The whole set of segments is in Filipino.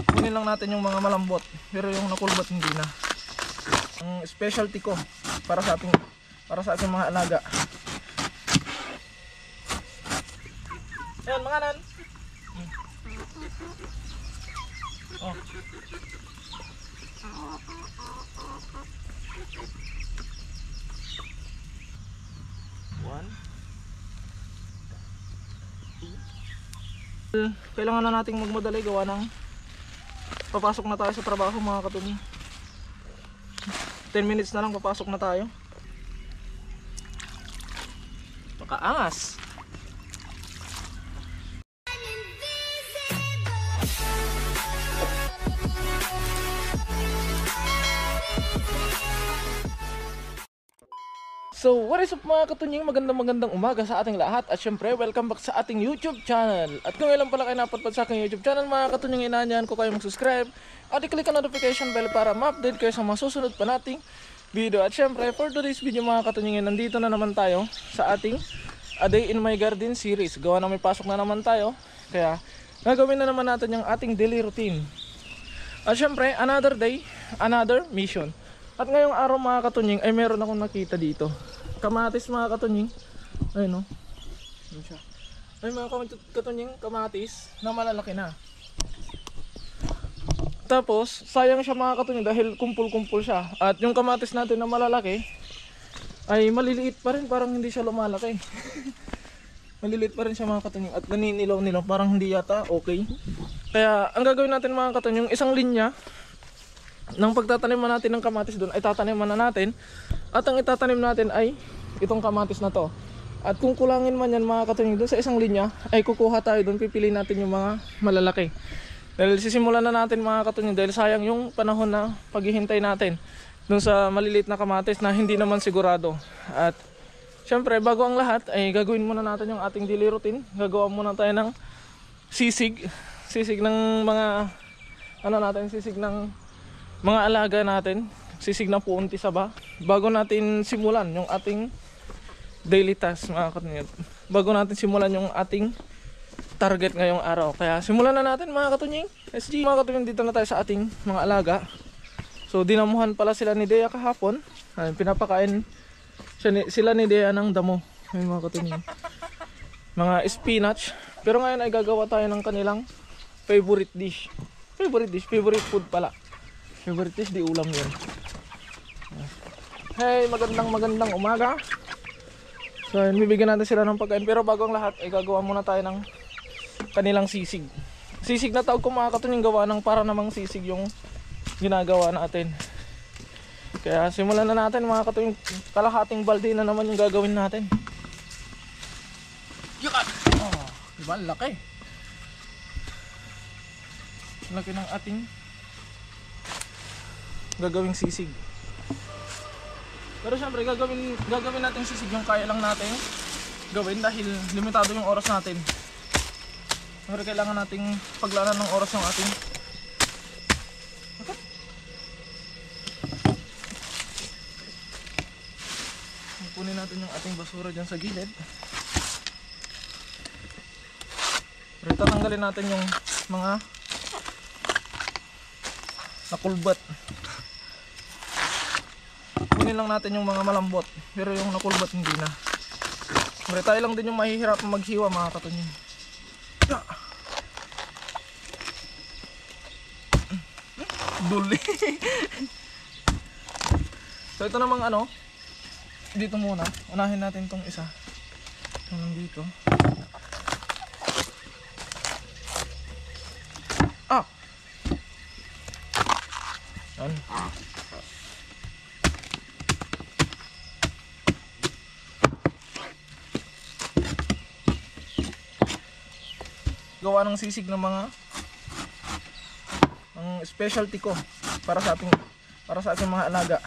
Kunin lang natin yung mga malambot, pero yung nakulbat hindi na. Ang specialty ko para sa ating mga alaga. Ayan mga nan. Oh. One. Kailangan na nating magmadali gawa ng papasok na tayo sa trabaho mga katuni. 10 minutes na lang papasok na tayo. Makaangas. So what is up mga katunying, magandang umaga sa ating lahat. At syempre welcome back sa ating YouTube channel. At kung ilan pala kayo napadpad sa aking YouTube channel mga katunying, inaanyahan ko kayo mag-subscribe at i-click ang notification bell para ma-update kayo sa mga susunod pa nating video. At syempre for today's video mga katunying, nandito na naman tayo sa ating A Day in My Garden series. Gawa na may pasok na naman tayo, kaya gagawin na naman natin yung ating daily routine. At syempre another day, another mission. At ngayong araw mga katunying ay meron akong nakita dito. Kamatis mga katunying. Ayun o. Ayun siya. Ay mga katunying, kamatis na malalaki na. Tapos sayang siya mga katunying dahil kumpul-kumpul siya. At yung kamatis natin na malalaki ay maliliit pa rin, parang hindi siya lumalaki. Maliliit pa rin siya mga katunying at naninilaw-nilaw, parang hindi yata okay. Kaya ang gagawin natin mga katunying, isang linya nang pagtataniman natin ng kamatis doon ay tataniman na natin. At ang itatanim natin ay itong kamatis na to. At kung kulangin man yan mga katunying doon sa isang linya, ay kukuha tayo doon, pipili natin yung mga malalaki. Dahil sisimulan na natin mga katunying, dahil sayang yung panahon na paghihintay natin doon sa maliliit na kamatis na hindi naman sigurado. At syempre bago ang lahat ay gagawin muna natin yung ating daily routine. Gagawa muna tayo ng sisig ng mga sisig ng mga alaga natin, sisig ng puunti saba, bago natin simulan yung ating daily task mga katunying. Bago natin simulan yung ating target ngayong araw. Kaya simulan na natin mga katunying. SG mga katunying, dito na tayo sa ating mga alaga. So dinamuhan pala sila ni Dea kahapon. Ay, pinapakain sila ni Dea ng damo. Ay mga katunying, mga spinach. Pero ngayon ay gagawa tayo ng kanilang favorite food pala. Favorite dish, di ulam yun. Hey, magandang umaga. So bibigyan natin sila ng pagkain, pero bago ang lahat ay gagawa muna tayo ng kanilang sisig. Sisig na tawag ko mga katunying, gawa ng para namang sisig yung ginagawa natin. Kaya simulan na natin mga katunying. Kalahating balde na naman yung gagawin natin. Yukat! Oh, diba? Laki. Laki ng ating gagawing sisig. Pero syempre gagawin natin sisig yung kaya lang natin gawin dahil limitado yung oras natin. Pero kailangan nating paglaanan ng oras yung ating kunin natin yung ating basura dyan sa gilid. Pero tatanggalin natin yung mga nakulbat. Kunin lang natin yung mga malambot, pero yung nakulbat hindi na. Pero tayo lang din yung mahihirapan maghiwa mga katunying. Duli. So ito namang dito muna. Unahin natin tong isa. Ito dito. Yan. Gawa ng sisig ng mga specialty ko para sa ating mga alaga.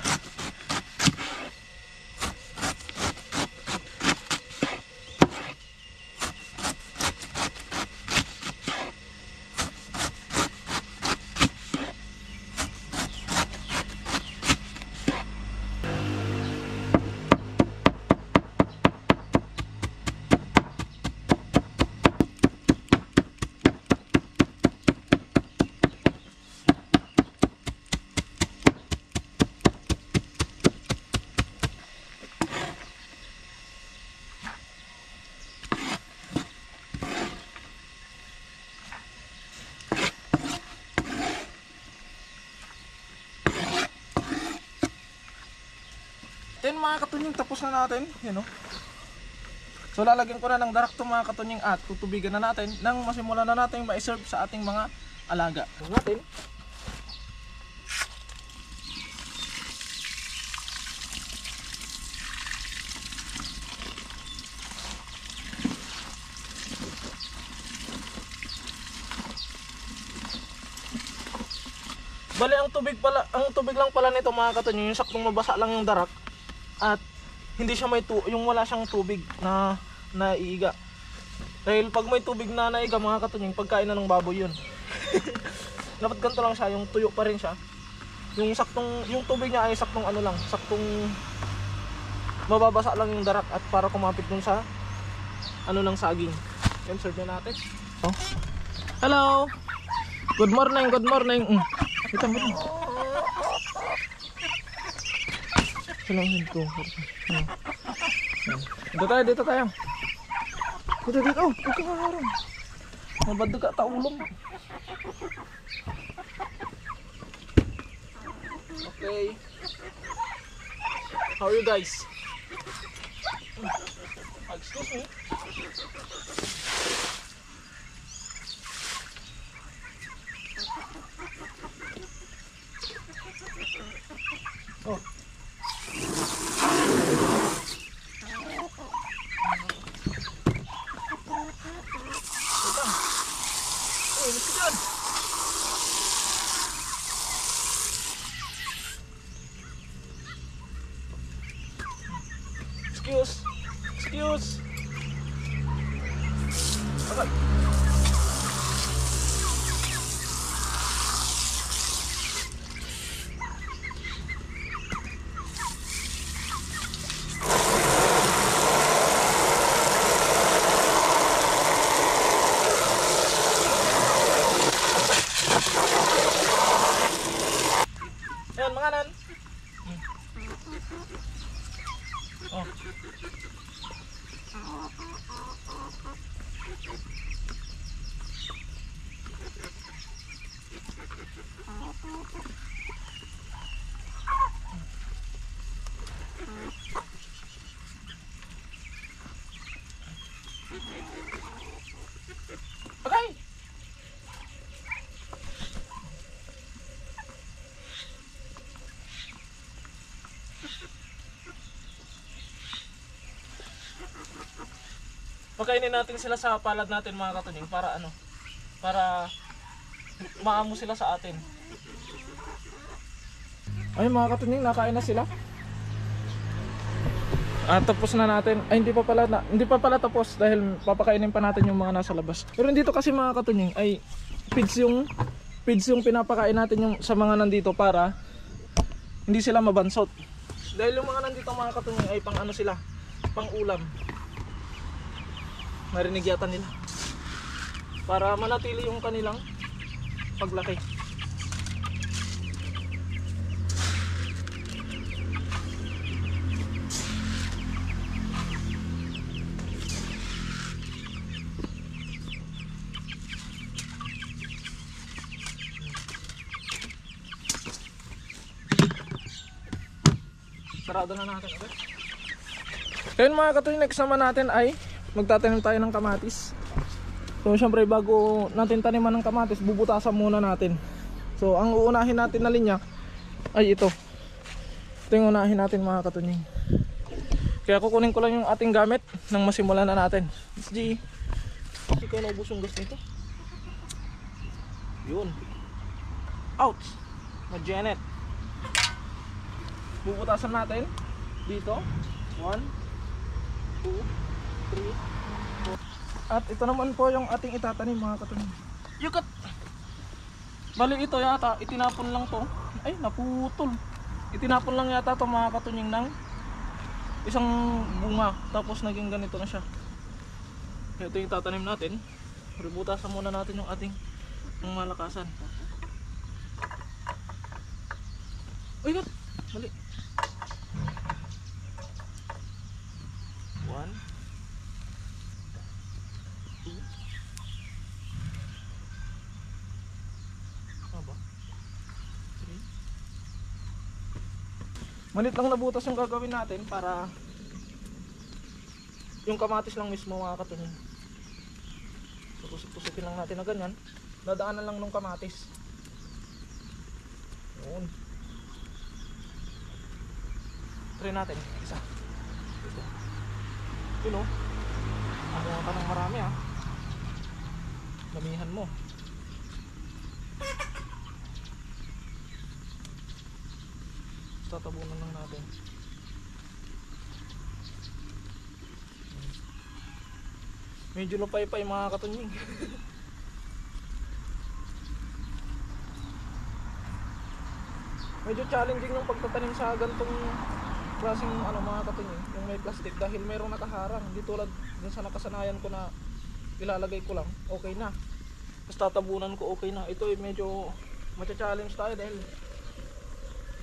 mga katunying, tapos na natin. Yan o. So lalagyan ko na ng darak to mga katunying at tutubigan na natin nang masimulan na natin ma-serve sa ating mga alaga. Ito natin. Bali ang tubig lang pala nito mga katunying, yung saktong mabasa lang yung darak at hindi siya yung wala siyang tubig na naiiga. Dahil pag may tubig na naiga mga katunying, pagkain na ng baboy yun. Dapat ganito lang siya, yung tuyo pa rin siya. Yung tubig niya ay saktong ano lang, saktong mababasa lang yung darak at para kumapit dun sa ano ng saging. Yan, serve na natin. Oh. Hello. Good morning, good morning. Ito mo. Dito tayo, dito tayo. Dito. Oh, huwag ka maharang. Mabad ka taulong. Okay. How are you guys? Excuse me. Oh. Excuse. Okay. Ayan, mga nan. Oh. Okay. Pagkainin natin sila sa palad natin mga katunying para ano? Para maamo sila sa atin. Ay mga katunying, nakain na sila. Tapos na natin. Ay hindi pa pala tapos dahil papakainin pa natin yung mga nasa labas. Pero dito kasi mga katunying ay feeds yung pinapakain natin yung sa mga nandito para hindi sila mabansot. Dahil yung mga nandito mga katunying ay pang ano sila, pang ulam. Narinig yata nila. Para manatili yung kanilang paglaki. Sarado na natin, okay? Kaya mga katunying, next naman natin ay magtatanim tayo ng kamatis. So syempre bago natin taniman ng kamatis, bubutasan muna natin. So ang uunahin natin na linya ay ito. Ito yung unahin natin mga katunying. Kaya kukunin ko lang yung ating gamit nang masimulan na natin. Miss G, ikaw naubos yung gas nito. Yun. Out. Ma-Janet. Bubutasan natin dito. 1, 2, 3, 4. At ito naman po yung ating itatanim mga katunying. Yukat! Bali ito yata, itinapon lang to. Ay, naputol. Itinapon lang yata to mga katunying ng isang bunga. Tapos naging ganito na siya. Ito yung tatanim natin. Bubutasan muna natin yung ating malakasan. Uy, kat! Bali. 1, 2, 3, 4. Malit lang na butas yung gagawin natin para yung kamatis lang mismo mga katunying. So tusuk-tusukin lang natin na ganyan. Dadaanan lang nung kamatis. Yun. Try natin isa. Ito. Yun o. Ano ka ng marami ah. Damihan mo. Tatabunan lang natin. Medyo lupay-pay mga katunying. Medyo challenging yung pagtatanim sa gantong klaseng mga katunying, yung may plastic, dahil mayroong nakaharang. Hindi tulad dun sa nakasanayan ko na ilalagay ko lang, okay na. Tapos tatabunan ko, okay na. Ito medyo matcha-challenge tayo dahil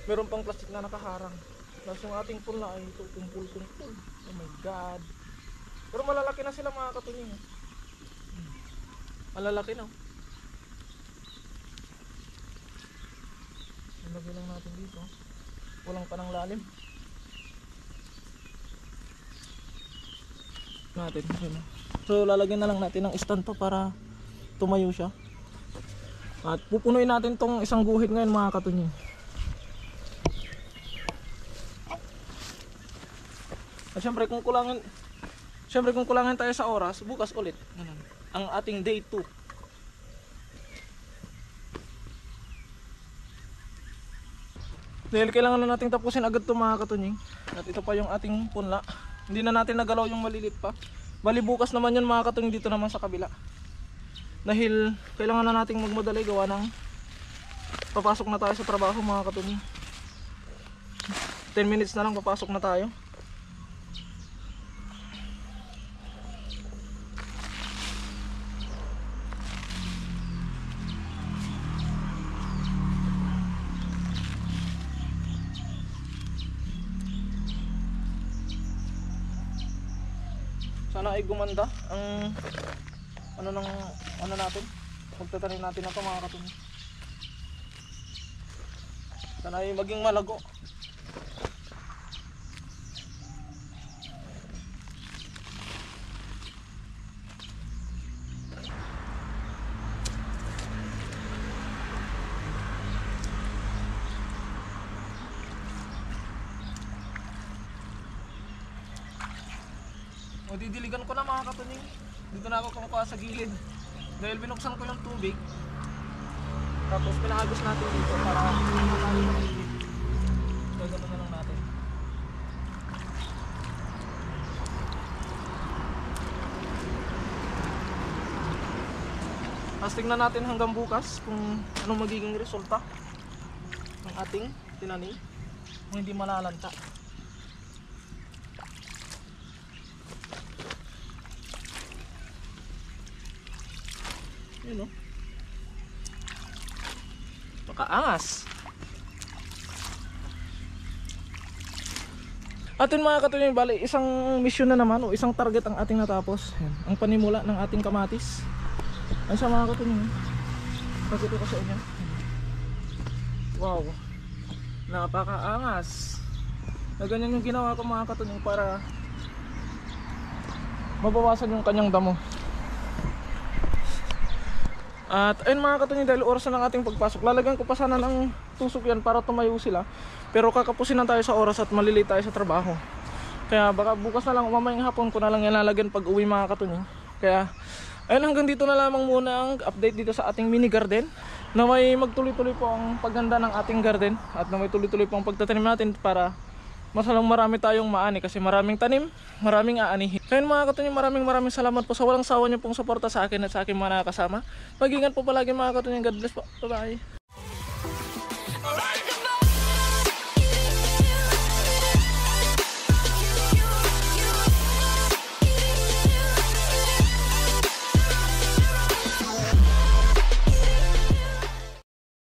meron pang plastic na nakaharang. Tapos yung ating pula ay ito, kumpul-kumpul. Oh my god. Pero malalaki na sila mga katunying. Malalaki na. Ilagay lang natin dito. Walang pa ng lalim. Natin. So lalagyan na lang natin ng stand to para tumayo siya. At pupunuin natin tong isang guhit ngayon mga katunying. At syempre kung kulangin tayo sa oras, bukas ulit. Ang ating day 2. Dahil kailangan na nating tapusin agad ito mga katunying. At ito pa yung ating punla. Hindi na natin nagalaw yung malilit pa. Bali bukas naman yun mga katunying, dito naman sa kabila. Dahil kailangan na nating magmadali gawa ng papasok na tayo sa trabaho mga katunying. 10 minutes na lang papasok na tayo. Sana ay gumanda ang ano natin, pagtatanim natin na ito mga katunying. Sana ay maging malago. O didiligan ko na mga katunying. Dito na ako kumukuha sa gilid. Dahil binuksan ko yung tubig. Tapos pinahagos natin dito para matali ng gilid. Gagawin na lang natin. Tapos tingnan natin hanggang bukas kung anong magiging resulta ng ating tinanim. Kung hindi malalanta. Yun o. Makaangas. Atin mga katunying, bali isang mission na naman o isang target ang ating natapos. Yan, ang panimula ng ating kamatis. Ay sa mga katunying, pagkito ko sa inyo. Wow, napakaangas. Na ganyan yung ginawa ko mga katunying para mabawasan yung kanyang damo. At ayun mga katunying, dahil oras na ng ating pagpasok, lalagyan ko pa sana ng tusok yan para tumayo sila. Pero kakapusin na tayo sa oras at malilate tayo sa trabaho. Kaya baka bukas na lang, mamayang hapon ko na lang yan lalagyan pag uwi mga katunying. Kaya ayun, hanggang dito na lamang muna ang update dito sa ating mini garden. Na may magtuloy-tuloy po ang pagganda ng ating garden. At na may tuloy-tuloy po ang pagtatanim natin para masalang marami tayong maani, kasi maraming tanim, maraming aanihin. Kaya mga katunying, maraming salamat po sa walang sawa niyo pong suporta sa akin at sa aking mga nakakasama. Mag-ingat po palagi mga katunying. God bless po. Bye bye.